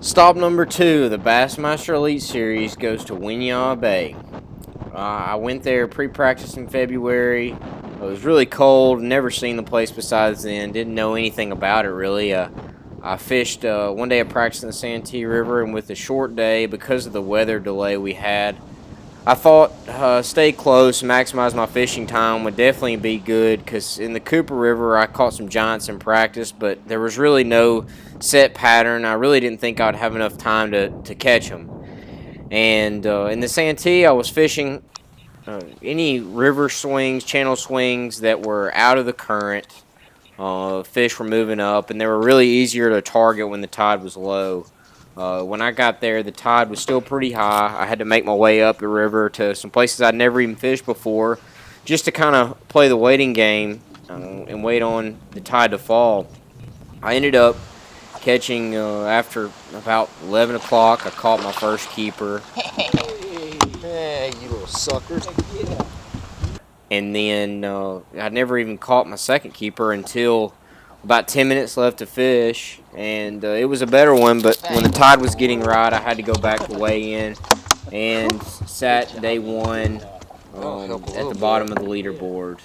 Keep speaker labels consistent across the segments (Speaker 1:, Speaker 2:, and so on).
Speaker 1: Stop number 2, the Bassmaster Elite Series, goes to Winyah Bay. I went there pre-practice in February. It was really cold, never seen the place besides then, didn't know anything about it really. I fished one day of practice in the Santee River, and with the short day, because of the weather delay we had, I thought stay close, maximize my fishing time would definitely be good, because in the Cooper River I caught some giants in practice, but there was really no set pattern. I really didn't think I'd have enough time to catch them. And in the Santee I was fishing any river swings, channel swings that were out of the current. Fish were moving up, and they were really easier to target when the tide was low. When I got there, the tide was still pretty high. I had to make my way up the river to some places I'd never even fished before, just to kind of play the waiting game and wait on the tide to fall. I ended up catching, after about 11 o'clock, I caught my first keeper.
Speaker 2: Hey, you little sucker.
Speaker 1: And then I never even caught my second keeper until about 10 minutes left to fish, and it was a better one, but when the tide was getting right, I had to go back to weigh in and sat day one at the bottom of the leaderboard.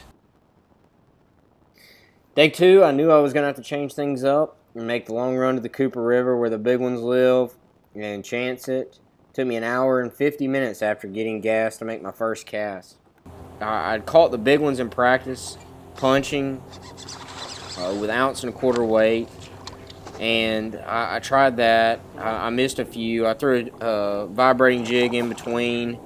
Speaker 1: Day 2, I knew I was going to have to change things up and make the long run to the Cooper River where the big ones live and chance it. It took me an hour and 50 minutes after getting gas to make my first cast. I'd caught the big ones in practice, punching with 1.25 ounce weight, and I tried that. I missed a few. I threw a vibrating jig in between,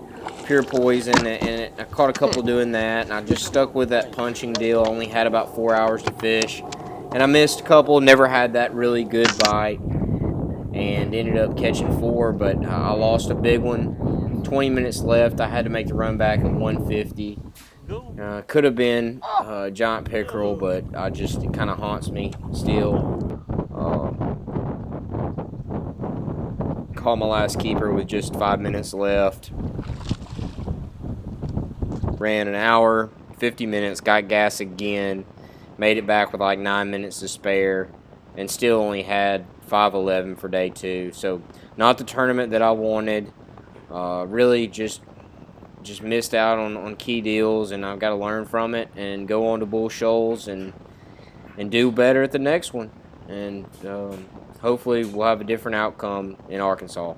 Speaker 1: pure poison, and I caught a couple doing that, and I just stuck with that punching deal. I only had about 4 hours to fish, and I missed a couple, never had that really good bite, and ended up catching 4, but I lost a big one. 20 minutes left. I had to make the run back at 150. Could have been a giant pickerel, but it kind of haunts me still. Caught my last keeper with just 5 minutes left. Ran an hour, 50 minutes, got gas again, made it back with like 9 minutes to spare, and still only had 5.11 for day 2. So not the tournament that I wanted. Really just missed out on key deals, and I've got to learn from it and go on to Bull Shoals and do better at the next one. And hopefully we'll have a different outcome in Arkansas.